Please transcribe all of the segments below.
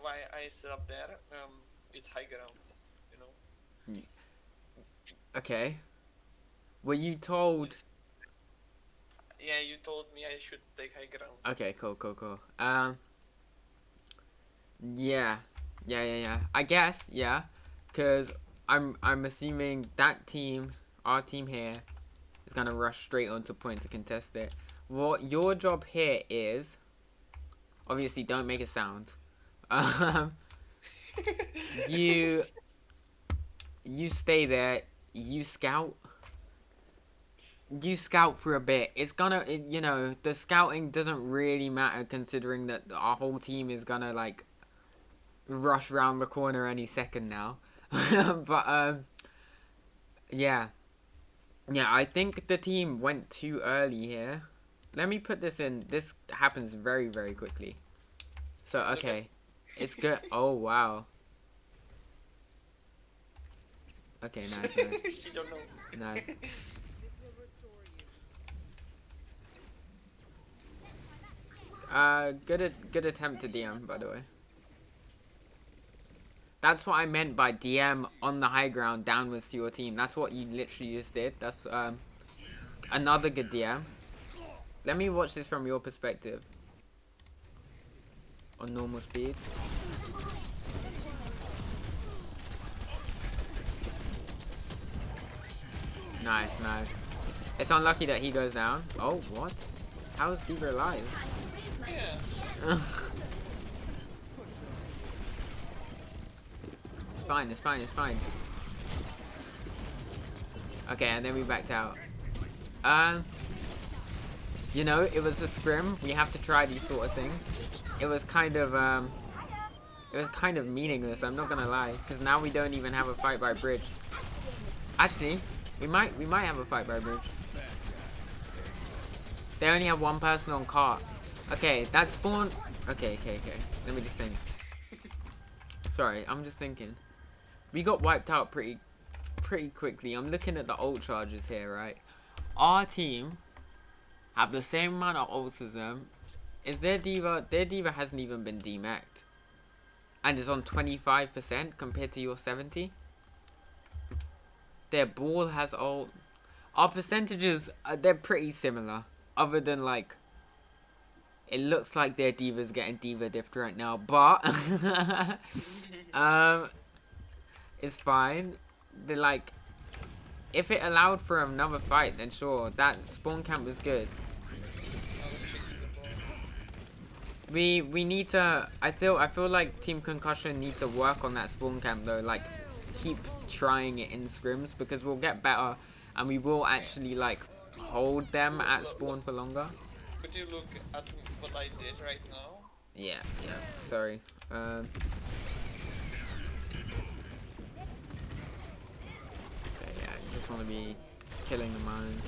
why I set up there. It's high ground, you know. Okay. Were you told? It's, yeah, you told me I should take high ground. Okay, cool, cool, cool. Yeah, yeah. I guess, yeah, cause I'm assuming that team, our team here, is gonna rush straight onto point to contest it. What your job here is, obviously, don't make a sound. Um, you you stay there. You scout. You scout for a bit. It's gonna, you know, the scouting doesn't really matter considering that our whole team is gonna like rush round the corner any second now. But yeah, yeah. I think the team went too early here. Let me put this in. This happens very very quickly. So It's okay. okay, it's good. Oh wow. Okay, nice, nice, She don't know. nice. Good attempt to DM by the way. That's what I meant by DM on the high ground downwards to your team. That's what you literally just did. That's another good DM. Let me watch this from your perspective. On normal speed. Nice, nice. It's unlucky that he goes down. Oh, what? How is D.va alive? Yeah. It's fine, it's fine, it's fine. Okay, and then we backed out. Um, you know, it was a scrim. We have to try these sort of things. It was kind of meaningless. I'm not gonna lie, because now we don't even have a fight by bridge. Actually, we might have a fight by bridge. They only have one person on cart. Okay, that spawn. Okay. Let me just think. Sorry, I'm just thinking. We got wiped out pretty quickly. I'm looking at the ult charges here, right? Our team have the same amount of ults as them. Is their D.Va? Their D.Va hasn't even been demacked, and is on 25% compared to your 70. Their ball has ult. Our percentages, they're pretty similar. Other than like, it looks like their D.Va's getting D.Va diffed right now, but um, it's fine. They're like, if it allowed for another fight, then sure. That spawn camp was good. I was chasing the ball. We need to. I feel like Team Concussion need to work on that spawn camp though. Like, keep trying it in scrims because we'll get better, and we will Yeah. actually like hold them at spawn for longer. Could you look at what I did right now? Yeah. Sorry. Okay, yeah. I just want to be killing the mines.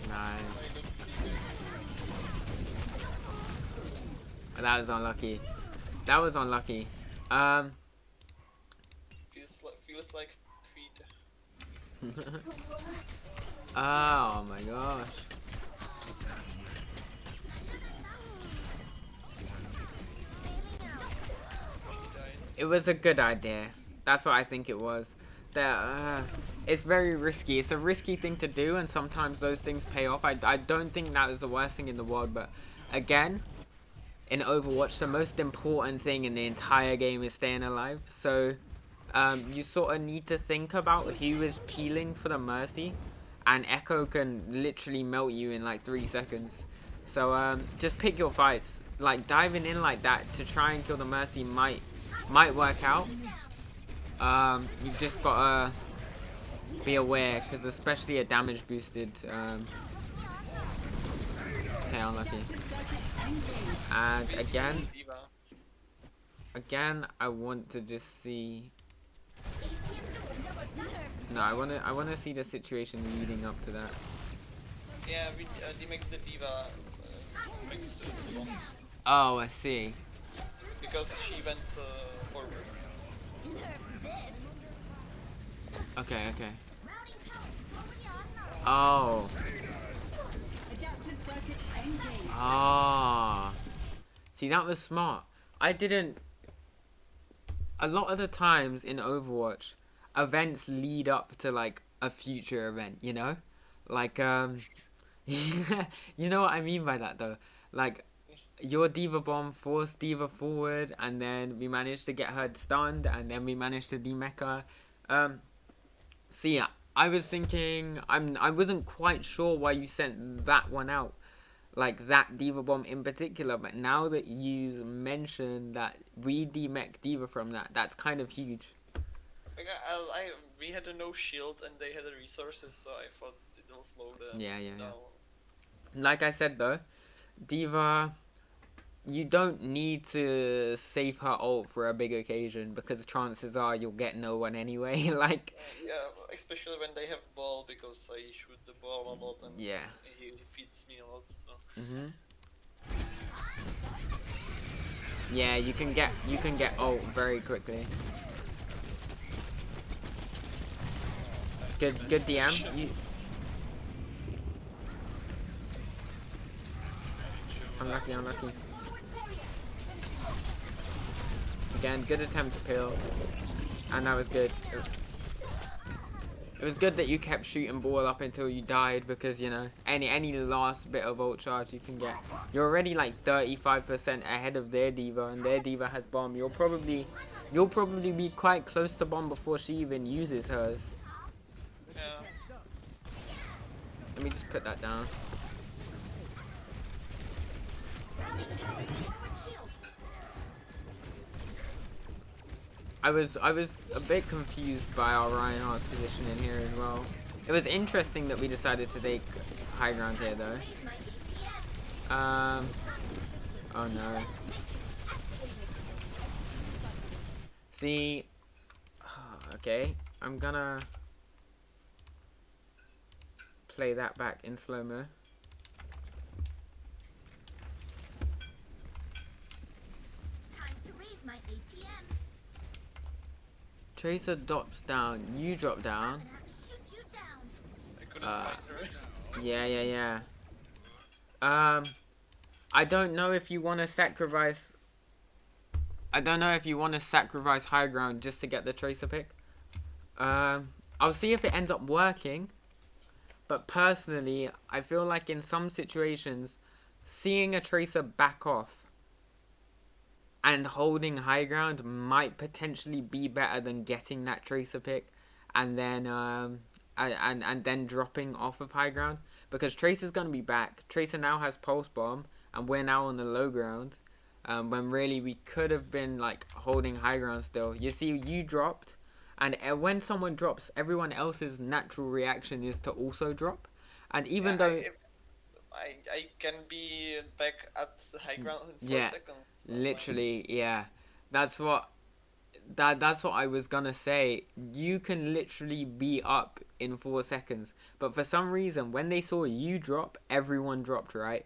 Nice. I looked That was unlucky. That was unlucky. Um. feels like feet. Oh my gosh. He died. It was a good idea. That's what I think it was. It's very risky. It's a risky thing to do, and sometimes those things pay off. I don't think that was the worst thing in the world, but again, in Overwatch, the most important thing in the entire game is staying alive. So, you sort of need to think about who is peeling for the Mercy, and Echo can literally melt you in like 3 seconds. So, just pick your fights. Like, diving in like that to try and kill the Mercy might work out. You've just gotta be aware, because especially a damage boosted, okay, unlucky. And again, D.Va. I want to just see. No, I wanna see the situation leading up to that. Yeah, they make the D.Va makes the bomb Oh, I see. because she went forward. Okay. Oh, Ah. See, that was smart. I didn't... A lot of the times in Overwatch, events lead up to, like, a future event, you know? Like, you know what I mean by that, though? Like, your D.va bomb forced D.va forward, and then we managed to get her stunned, and then we managed to demech her. See, I was thinking... I wasn't quite sure why you sent that one out. Like that D.va bomb in particular, but now that you mentioned that we demech D.va from that, that's kind of huge. Like we had a no shield and they had the resources, so I thought it will slow them down. Like I said though, D.va, you don't need to save her ult for a big occasion because chances are you'll get no one anyway. Like yeah, especially when they have ball, because I shoot the ball a lot and he feeds me a lot. So. Yeah, you can get ult very quickly. Good DM. Unlucky. Again, good attempt to peel. And that was good. It was good that you kept shooting ball up until you died, because, you know, any last bit of ult charge you can get. You're already like 35% ahead of their D.va, and their D.va has bomb. You'll probably be quite close to bomb before she even uses hers. Yeah. Let me just put that down. I was a bit confused by our Reinhardt's position in here as well. It was interesting that we decided to take high ground here though. Oh no. See, okay, I'm gonna play that back in slow-mo. Tracer drops down, you drop down. I couldn't find her. Yeah. I don't know if you want to sacrifice... high ground just to get the Tracer pick. I'll see if it ends up working. But personally, I feel like in some situations, seeing a Tracer back off and holding high ground might potentially be better than getting that Tracer pick and then and then dropping off of high ground, because Tracer's gonna be back. Tracer now has pulse bomb and we're now on the low ground, when really we could have been like holding high ground still. You see, you dropped, and when someone drops, everyone else's natural reaction is to also drop, and even though I can be back at the high ground in 4 seconds. So literally, yeah. That's what I was gonna say. You can literally be up in 4 seconds. But for some reason, when they saw you drop, everyone dropped, right?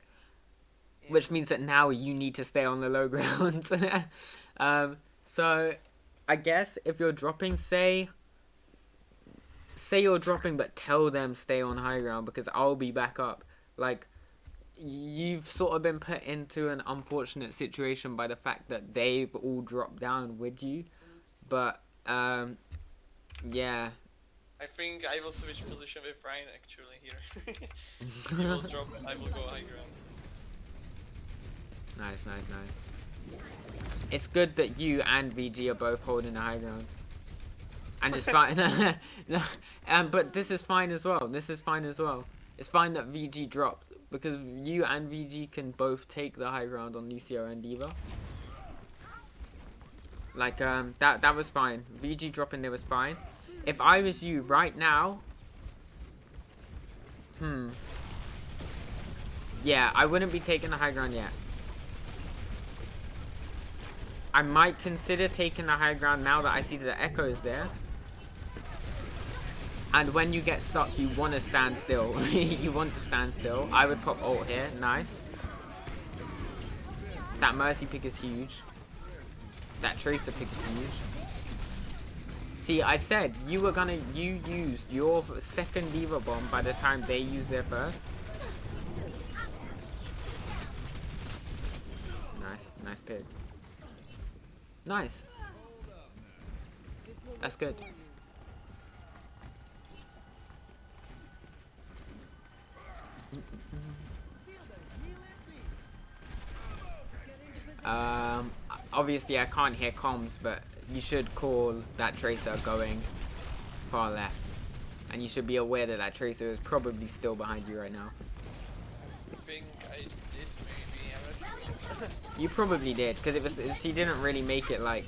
Yeah. Which means that now you need to stay on the low ground. So, I guess if you're dropping, say you're dropping, but tell them stay on high ground, because I'll be back up. Like, you've sort of been put into an unfortunate situation by the fact that they've all dropped down with you, but yeah. I think I will switch position with Ryan actually here. He will drop, I will go high ground. Nice. It's good that you and VG are both holding the high ground, and it's fine. But this is fine as well. It's fine that VG dropped, because you and VG can both take the high ground on Lucio and D.va. Like, that was fine. VG dropping there was fine. If I was you right now... Yeah, I wouldn't be taking the high ground yet. I might consider taking the high ground now that I see the echoes there. And when you get stuck, you want to stand still. I would pop ult here. Nice. That Mercy pick is huge. That Tracer pick is huge. See, I said you used your second D.va bomb by the time they used their first. Nice. Nice pick. Nice. That's good. Obviously I can't hear comms, but you should call that tracer going far left. And you should be aware that that tracer is probably still behind you right now. I think I did maybe, I'm not sure. You probably did, because she didn't really make it like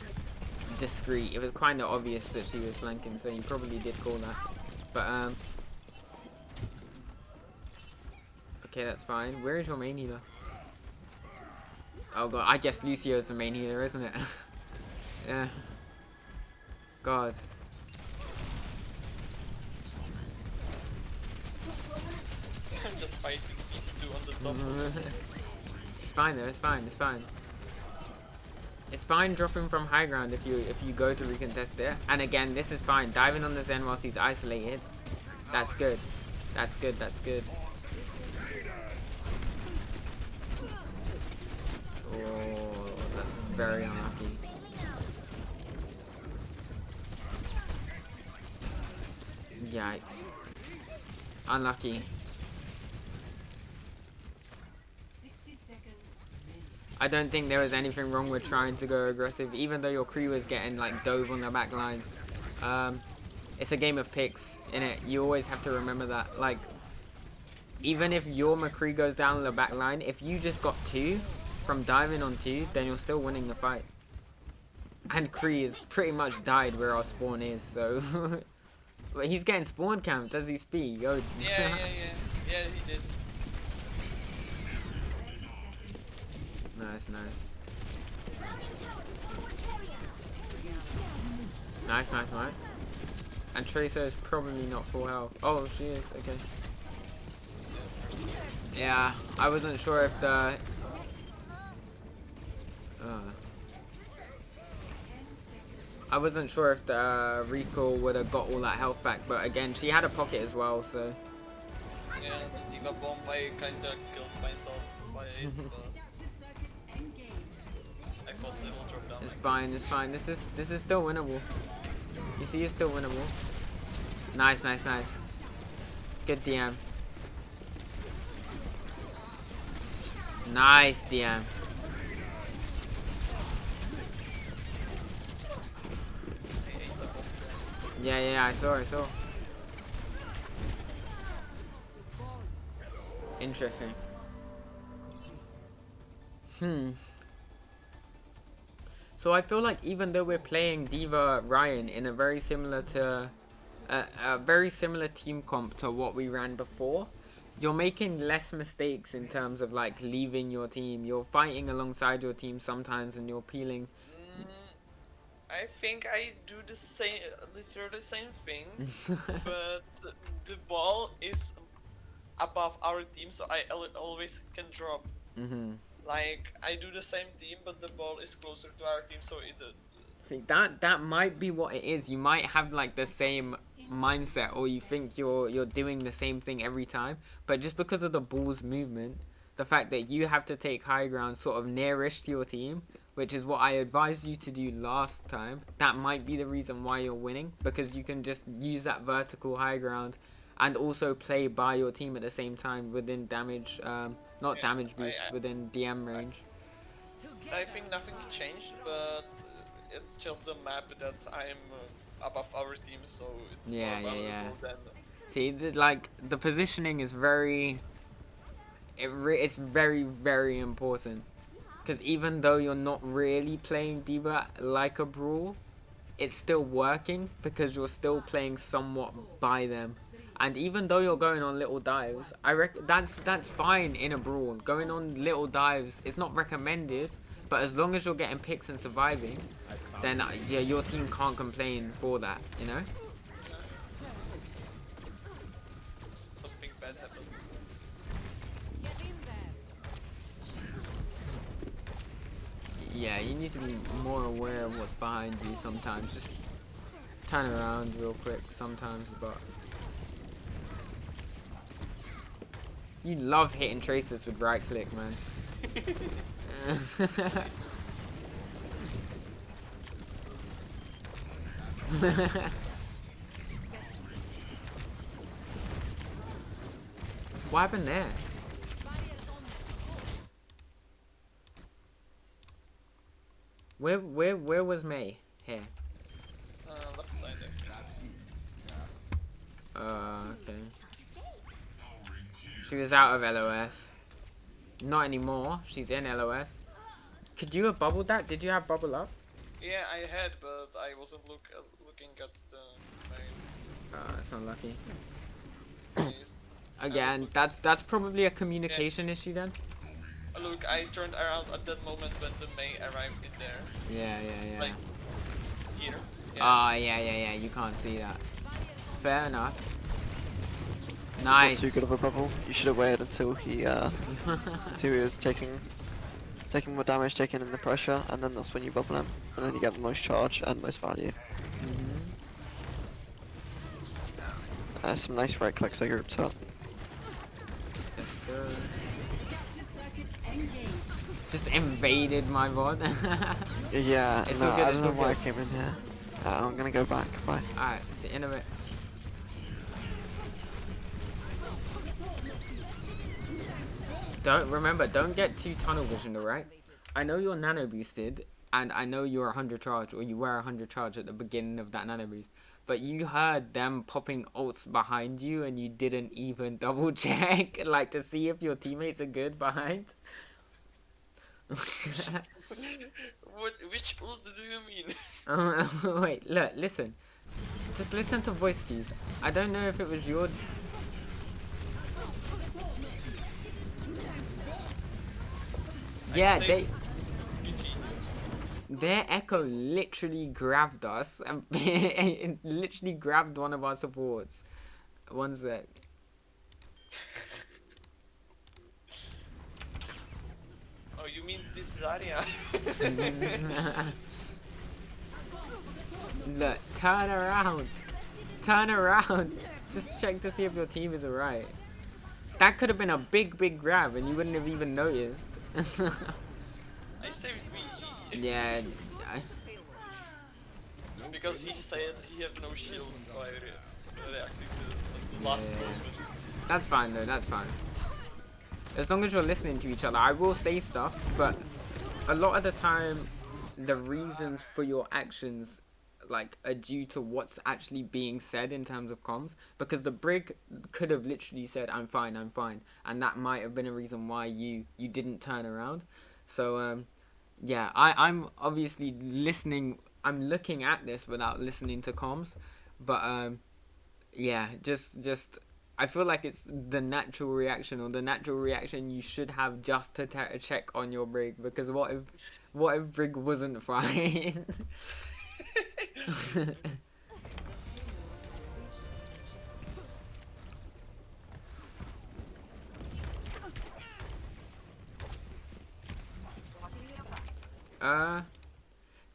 discreet. It was kind of obvious that she was flanking, so you probably did call that. But okay, that's fine. Where is your main healer? Oh god, I guess Lucio's the main healer, isn't it? Yeah. God. I'm just fighting these two on the top. It's fine though, it's fine, it's fine. It's fine dropping from high ground if you go to recontest it. And again, this is fine. Diving on the Zen whilst he's isolated. That's good. That's good, that's good. Oh, that's very unlucky. Yikes. Unlucky. I don't think there was anything wrong with trying to go aggressive, even though your crew was getting like dove on the back line. It's a game of picks, innit? You always have to remember that. Like, even if your McCree goes down the back line, if you just got 2 from diving on 2, then you're still winning the fight. And Kree is pretty much died where our spawn is, so... But he's getting spawn camped as he speak. Yo. Yeah, he did. Nice, nice. Nice, nice, nice. And Tracer is probably not full health. Oh, she is. Okay. Yeah, I wasn't sure if the... I wasn't sure if the recall would have got all that health back, but again, she had a pocket as well, so... Yeah, the D.va bomb, I kinda killed myself by it, but... I thought it will drop down. It's fine, it's fine. This is still winnable. You see, it's still winnable. Nice, nice, nice. Good DM. Nice DM. Yeah, I saw. Interesting. So I feel like even though we're playing D.va Ryan in a very similar to a very similar team comp to what we ran before, you're making less mistakes in terms of like leaving your team. You're fighting alongside your team sometimes, and you're peeling. I think I do the same, literally same thing, but the ball is above our team, so I always can drop. Like, I do the same team, but the ball is closer to our team, so it... See, that might be what it is. You might have like the same mindset, or you think you're doing the same thing every time, but just because of the ball's movement, the fact that you have to take high ground sort of nearish to your team, which is what I advised you to do last time, that might be the reason why you're winning, because you can just use that vertical high ground and also play by your team at the same time within damage, not damage boost, within DM range. I think nothing changed, but it's just the map that I'm above our team, so it's more valuable than... See, the positioning is very... It's very, very important. Because even though you're not really playing D.va like a brawl, it's still working because you're still playing somewhat by them. And even though you're going on little dives, I reckon that's fine in a brawl. Going on little dives is not recommended, but as long as you're getting picks and surviving, then yeah, your team can't complain for that, you know? Something bad happened. Yeah, you need to be more aware of what's behind you sometimes. Just turn around real quick sometimes, but... You love hitting tracers with right click, man. What happened there? Where was May? Here. Left side there. Okay. She was out of LOS. Not anymore. She's in LOS. Could you have bubbled that? Did you have bubble up? Yeah, I had, but I wasn't looking at the main. That's unlucky. I used- I was Again, looking- that's probably a communication issue then. Look, I turned around at that moment when the May arrived in there. Yeah. Like, here. Oh, yeah. You can't see that. Fair enough. It's Nice. not too good of a bubble. You should have waited until he was taking more damage, taking in the pressure, and then that's when you bubble him, and then you get the most charge and most value. Some nice right clicks on your top. Yes, sir. Just invaded my VoD. Yeah, It's no, all good, I it's don't know all why I good. came in here. I'm gonna go back. Bye. Alright, see in a bit. Don't get too tunnel visioned, alright? I know you're nano boosted, and I know you're 100 charge, or you were 100 charge at the beginning of that nano boost. But you heard them popping ults behind you, and you didn't even double check, like to see if your teammates are good behind. Which ult do you mean? Wait, look, listen. Just listen to voice cues. I don't know if it was your. Yeah, their echo literally grabbed us and it literally grabbed one of our supports. One sec. Oh, you mean this Zarya? Look, turn around. Turn around. Just check to see if your team is alright. That could have been a big grab and you wouldn't have even noticed. I saved VG. Yeah. Because he said he had no shield, so I reacted to the last movement. That's fine though, that's fine. As long as you're listening to each other, I will say stuff, but a lot of the time, the reasons for your actions like are due to what's actually being said in terms of comms. Because the brig could have literally said, I'm fine, and that might have been a reason why you didn't turn around. So yeah, I'm obviously listening. I'm looking at this without listening to comms, but yeah, just I feel like it's the natural reaction, or the natural reaction you should have just to check on your brig, because what if brig wasn't fine?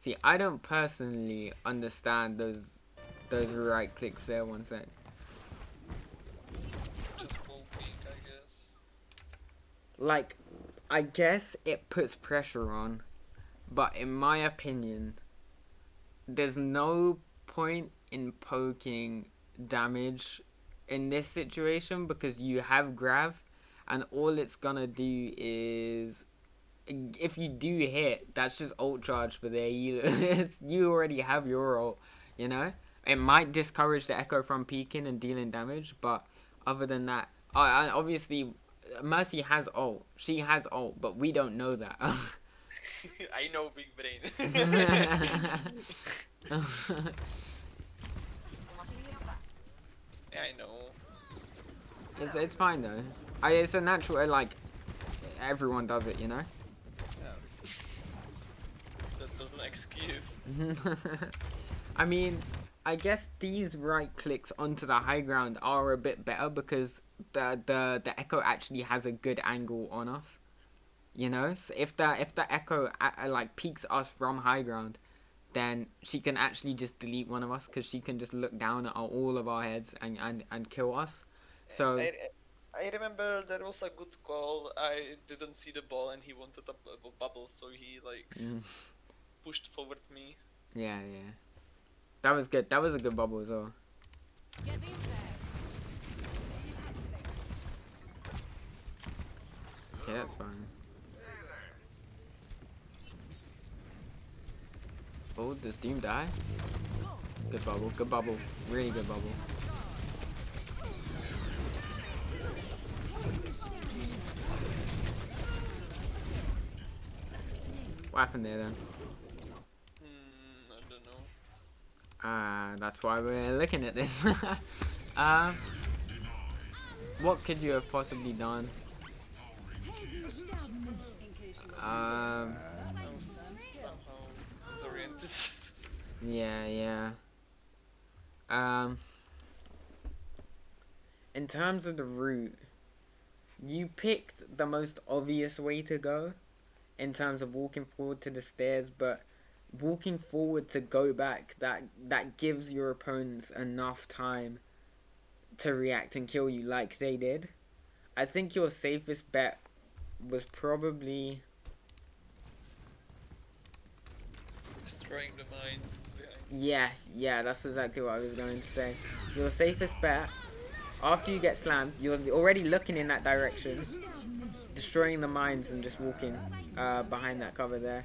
See, I don't personally understand those right clicks there. One sec. Just full pink, I guess. Like, I guess it puts pressure on, but in my opinion, there's no point in poking damage in this situation because you have grav, and all it's gonna do is, if you do hit, that's just ult charge for their healer. You already have your ult, you know? It might discourage the echo from peeking and dealing damage, but other than that, obviously, Mercy has ult. She has ult, but we don't know that. I know, big brain. Yeah, I know. It's fine though. It's a natural, like, everyone does it, you know? Yeah. That doesn't excuse. I mean, I guess these right clicks onto the high ground are a bit better because the echo actually has a good angle on us. You know, so if the echo like peeks us from high ground, then she can actually just delete one of us because she can just look down at all of our heads and kill us. So I remember there was a good call. I didn't see the ball and he wanted a bubble, so he like pushed forward me. Yeah, yeah. That was good. That was a good bubble as well. Okay, that's fine. Oh, does Doom die? Good bubble, good bubble. Really good bubble. What happened there then? I don't know. That's why we're looking at this. What could you have possibly done? I was somehow disoriented. Yeah, yeah. In terms of the route, you picked the most obvious way to go in terms of walking forward to the stairs, but walking forward to go back, that gives your opponents enough time to react and kill you like they did. I think your safest bet was probably Destroying the mines behind. yeah, that's exactly what I was going to say. Your safest bet after you get slammed, you're already looking in that direction, destroying the mines and just walking behind that cover there.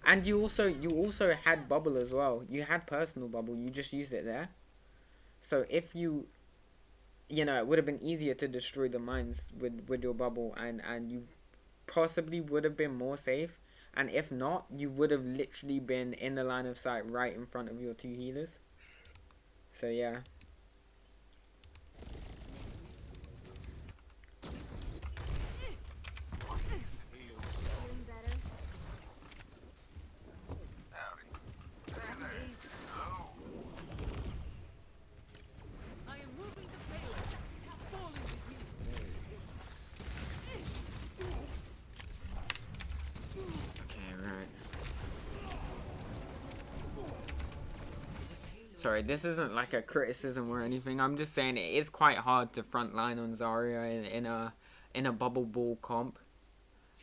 And you also had bubble as well. You had personal bubble. You just used it there. So if it would have been easier to destroy the mines with your bubble, and you possibly would have been more safe. And if not, you would have literally been in the line of sight right in front of your two healers. So yeah. Sorry, this isn't like a criticism or anything. I'm just saying it is quite hard to frontline on Zarya in a bubble ball comp.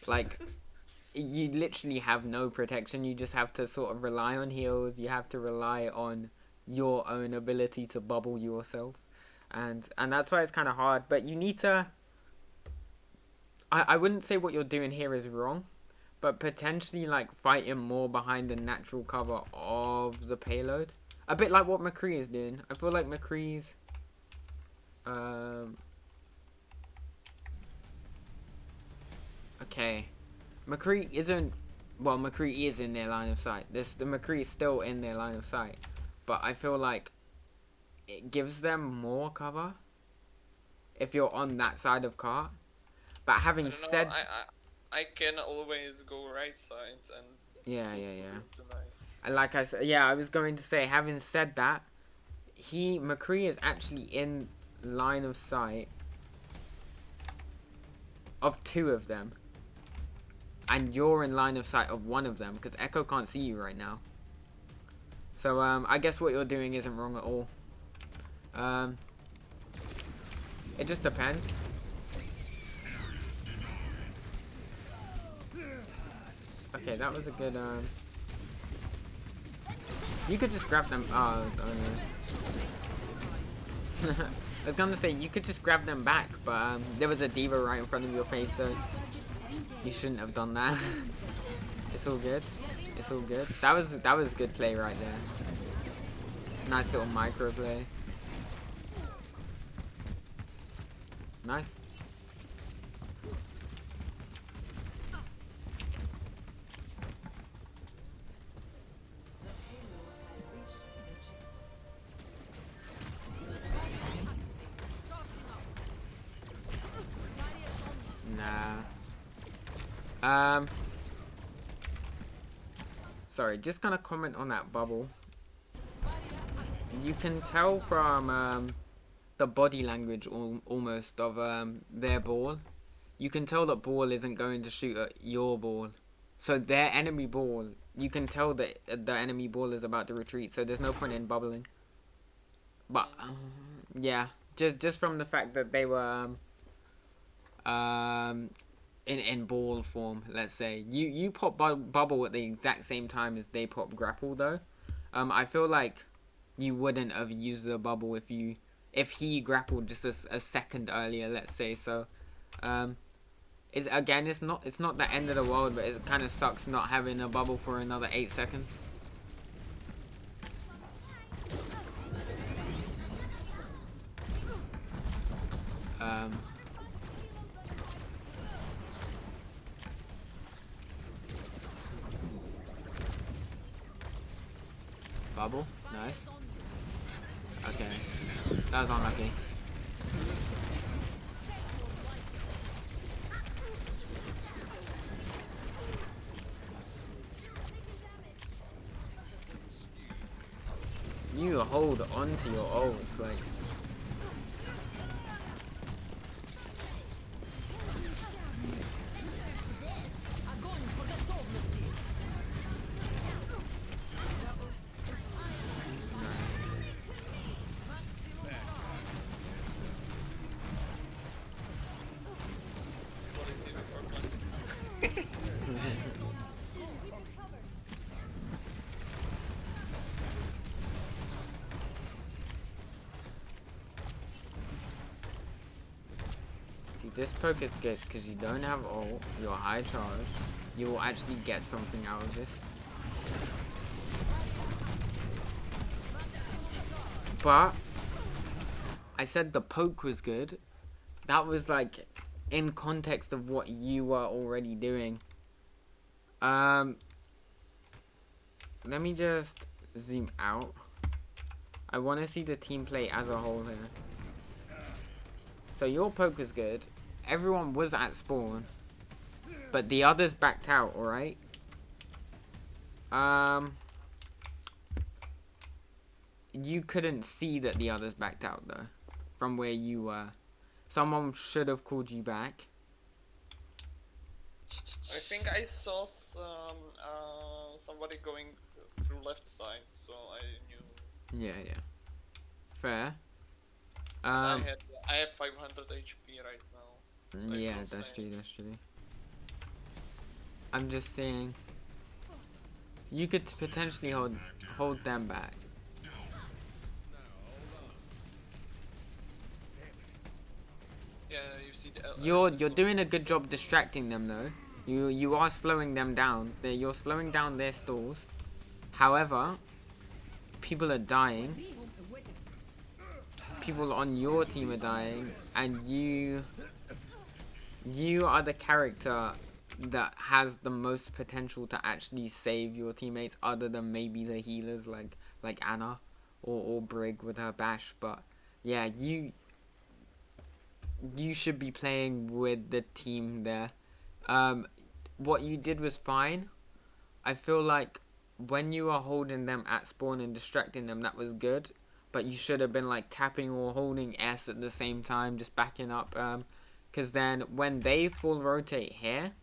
Like, you literally have no protection. You just have to sort of rely on heals. You have to rely on your own ability to bubble yourself, and that's why it's kind of hard. But you need to. I wouldn't say what you're doing here is wrong, but potentially like fighting more behind the natural cover of the payload. A bit like what McCree is doing. I feel like McCree's okay. McCree isn't McCree is in their line of sight. The McCree is still in their line of sight. But I feel like it gives them more cover if you're on that side of cart. But having said I can always go right side and yeah. And like I said, I was going to say, having said that, McCree is actually in line of sight of two of them, and you're in line of sight of one of them because Echo can't see you right now. So I guess what you're doing isn't wrong at all. It just depends. Okay, that was a good you could just grab them. Oh no. I was gonna say you could just grab them back, but there was a D.va right in front of your face, so you shouldn't have done that. It's all good. It's all good. That was good play right there. Nice little micro play. Nice. Nah. Sorry, just gonna comment on that bubble. You can tell from the body language almost of their ball. You can tell that ball isn't going to shoot at your ball. So their enemy ball, you can tell that the enemy ball is about to retreat. So there's no point in bubbling. But yeah, just from the fact that they were in ball form, let's say. You pop bubble at the exact same time as they pop grapple though. I feel like you wouldn't have used the bubble if he grappled just a second earlier, let's say. So it's not the end of the world, but it kind of sucks not having a bubble for another 8 seconds. Bubble, nice. Okay, that was unlucky. You hold onto your ults, like. This poke is good because you don't have ult, you're high charge, you will actually get something out of this. But I said the poke was good. That was like in context of what you were already doing. Let me just zoom out. I want to see the team play as a whole here. So your poke was good. Everyone was at spawn, but the others backed out, alright? You couldn't see that the others backed out, though, from where you were. Someone should have called you back. I think I saw somebody going through left side, so I knew. Yeah. Fair. I have 500 HP right now. So yeah, that's true. I'm just saying, you could potentially hold them back. Yeah, you see the. You're doing a good job distracting them though. You are slowing them down. You're slowing down their stalls. However, people are dying. People on your team are dying, and you are the character that has the most potential to actually save your teammates, other than maybe the healers like Anna or Brig with her bash. But yeah, you should be playing with the team there. What you did was fine. I feel like when you are holding them at spawn and distracting them, that was good. But you should have been like tapping or holding S at the same time, just backing up. Because then when they full rotate here,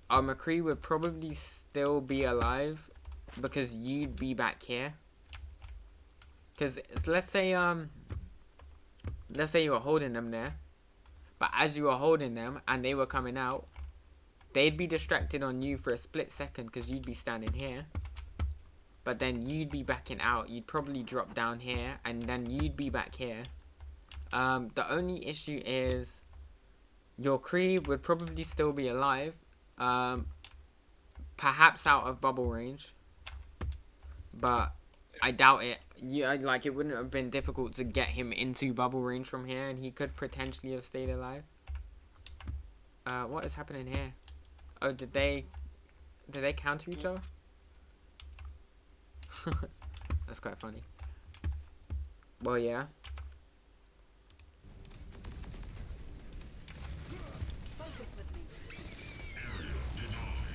our McCree would probably still be alive because you'd be back here. Because let's say you were holding them there, but as you were holding them and they were coming out, they'd be distracted on you for a split second because you'd be standing here. But then you'd be backing out. You'd probably drop down here, and then you'd be back here. The only issue is your Kree would probably still be alive. Perhaps out of bubble range. But I doubt it. Yeah, like it wouldn't have been difficult to get him into bubble range from here, and he could potentially have stayed alive. What is happening here? Oh, did they counter each other? That's quite funny. Well, yeah.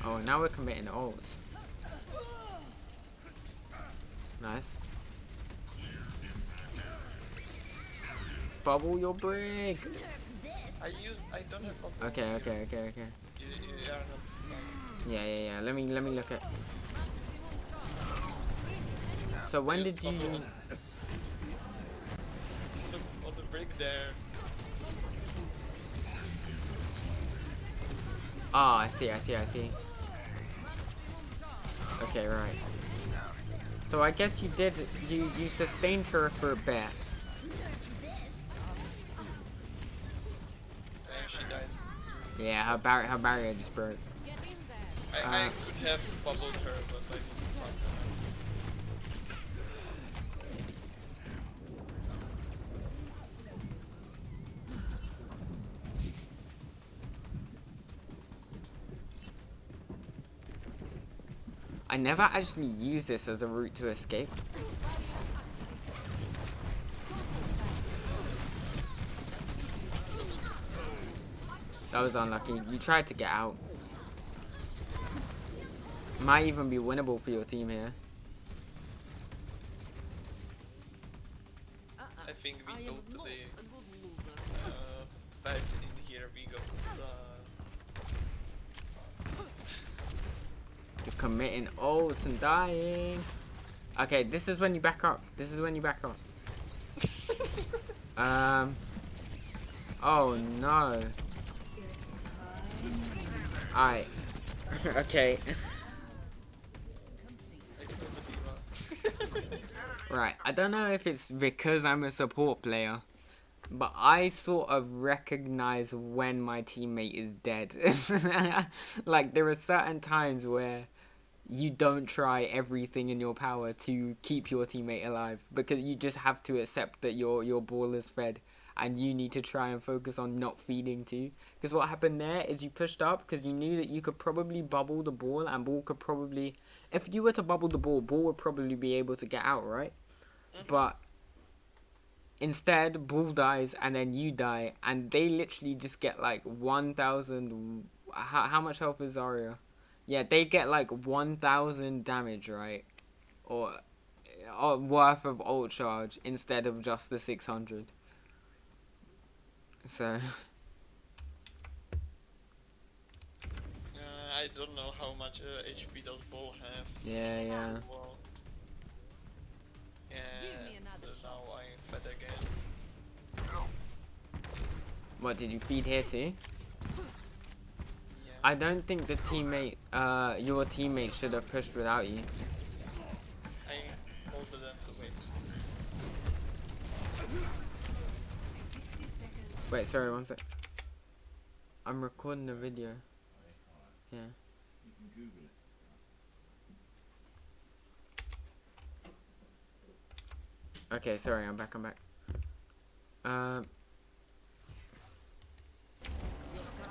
Oh, now we're committing ults. Nice. Bubble your Brig. I don't have bubble. Okay. You are not stunned. Yeah. Let me look at. So when did you? Quick there. Oh, I see. Okay, right. So I guess you did, you sustained her for a bit. And she died. Yeah, her barrier just broke. I could have bubbled her, but I didn't want to. I never actually use this as a route to escape. That was unlucky. You tried to get out. Might even be winnable for your team here. I think we totally fight in here. We got You're committing ults and dying. Okay, this is when you back up. Oh no. Alright. Okay. Right, I don't know if it's because I'm a support player, but I sort of recognize when my teammate is dead. Like, there are certain times where you don't try everything in your power to keep your teammate alive, because you just have to accept that your ball is fed and you need to try and focus on not feeding too. Because what happened there is you pushed up because you knew that you could probably bubble the ball, and ball could probably, if you were to bubble the ball would probably be able to get out, right? But instead, ball dies and then you die, and they literally just get like 1,000. How much health is Zarya? Yeah, they get like 1,000 damage, right? Or worth of ult charge instead of just the 600. So I don't know how much HP does Bull have. yeah. Well, so now I'm fed again. What, did you feed here too? Yeah. I don't think the teammate, your teammate should have pushed without you. I told them to wait. Wait, sorry, one sec. I'm recording a video. Yeah. Okay, sorry, I'm back. Let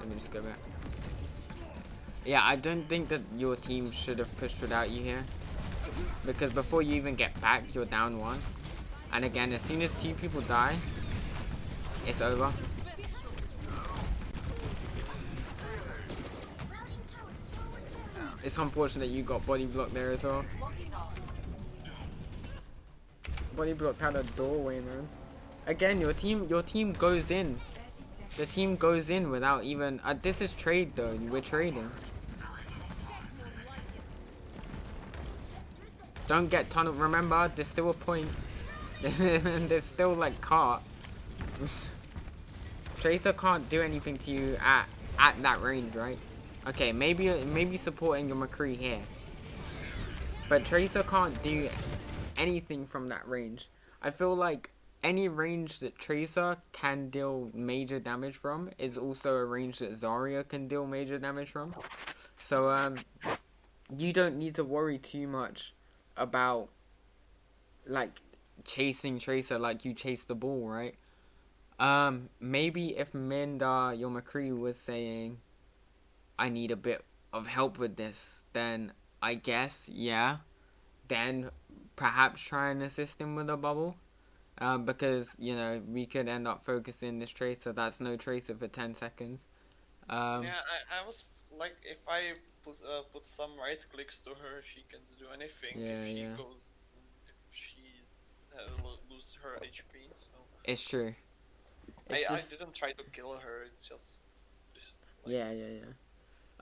me just go back. Yeah, I don't think that your team should have pushed without you here. Because before you even get back, you're down one. And again, as soon as 2 people die, it's over. It's unfortunate you got body blocked there as well. Body blocked out a doorway, man. Again, your team goes in. The team goes in without even. This is trade though. We're trading. Don't get tunneled. Remember, there's still a point. There's still like cart. Tracer can't do anything to you at that range, right? Okay, maybe supporting your McCree here. But Tracer can't do anything from that range. I feel like any range that Tracer can deal major damage from is also a range that Zarya can deal major damage from. So you don't need to worry too much about like chasing Tracer like you chase the ball, right? Maybe if Minda, your McCree, was saying, I need a bit of help with this, then I guess, yeah, then perhaps try and assist him with a bubble. Because, you know, we could end up focusing this Tracer. That's no Tracer for 10 seconds. Yeah, I was like, if I put some right clicks to her, she can do anything. Yeah, if she yeah. if she lose her HP, so. It's true. I didn't try to kill her. It's just like, yeah.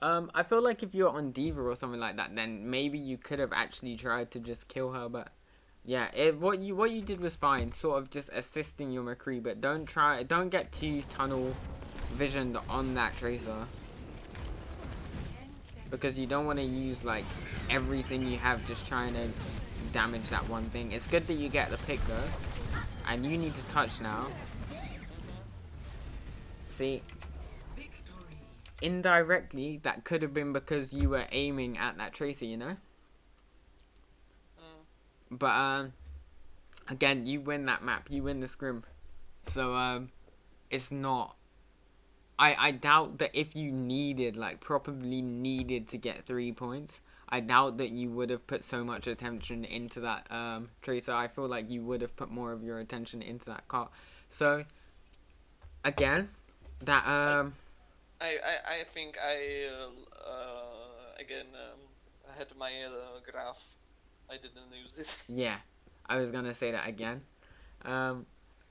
I feel like if you're on D.va or something like that, then maybe you could have actually tried to just kill her, but Yeah, what you did was fine, sort of just assisting your McCree, but don't get too tunnel visioned on that Tracer, because you don't want to use like everything you have just trying to damage that one thing. It's good that you get the pick though, and you need to touch now. See, indirectly that could have been because you were aiming at that Tracer, you know. But again, you win that map, you win the scrim, so it's not. I doubt that if you needed, like, properly needed to get 3 points, I doubt that you would have put so much attention into that Tracer. I feel like you would have put more of your attention into that cart. So, again, that I think I again had my graph. I didn't use it. Yeah, I was gonna say that again. And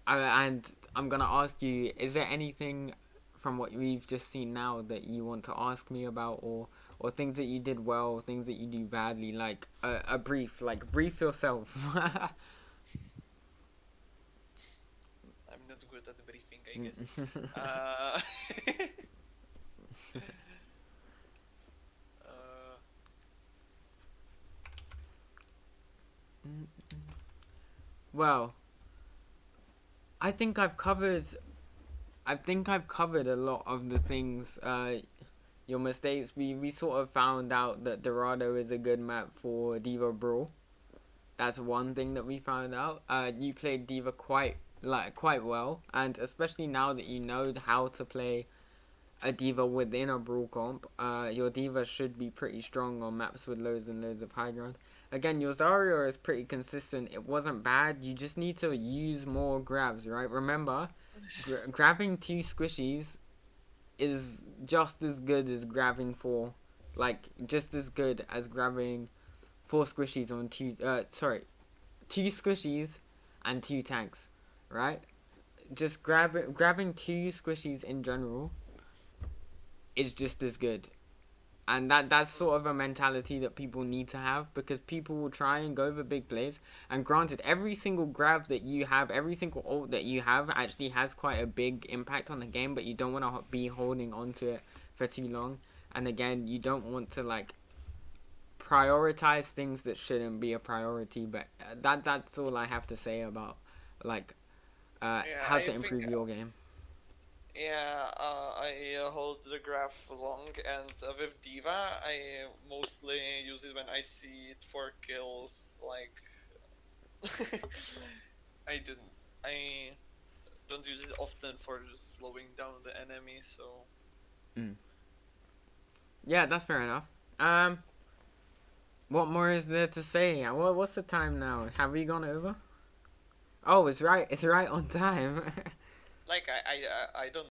I'm gonna ask you: is there anything from what we've just seen now that you want to ask me about, or things that you did well, things that you do badly, like a brief, like brief yourself? I'm not good at the briefing, I guess. Well, I think I've covered. I think I've covered a lot of the things. Your mistakes. We sort of found out that Dorado is a good map for D.va Brawl. That's one thing that we found out. You played D.va quite well, and especially now that you know how to play a D.va within a Brawl comp, your D.va should be pretty strong on maps with loads and loads of high ground. Again, your Zarya is pretty consistent. It wasn't bad. You just need to use more grabs, right? Remember, grabbing 2 squishies is just as good as grabbing 4. Like, just as good as grabbing 4 squishies on 2, 2 squishies and 2 tanks, right? Just grabbing 2 squishies in general is just as good. And that's sort of a mentality that people need to have, because people will try and go for big plays. And granted, every single grab that you have, every single ult that you have actually has quite a big impact on the game, but you don't want to be holding on to it for too long. And again, you don't want to like prioritize things that shouldn't be a priority. But that's all I have to say about like Yeah, how I to improve think your game. yeah, I hold the graph long, and with D.va, I mostly use it when I see it for kills. Like, I don't use it often for just slowing down the enemy. So Yeah, that's fair enough. What more is there to say? What's the time now? Have we gone over? Oh, it's right. It's right on time. like I don't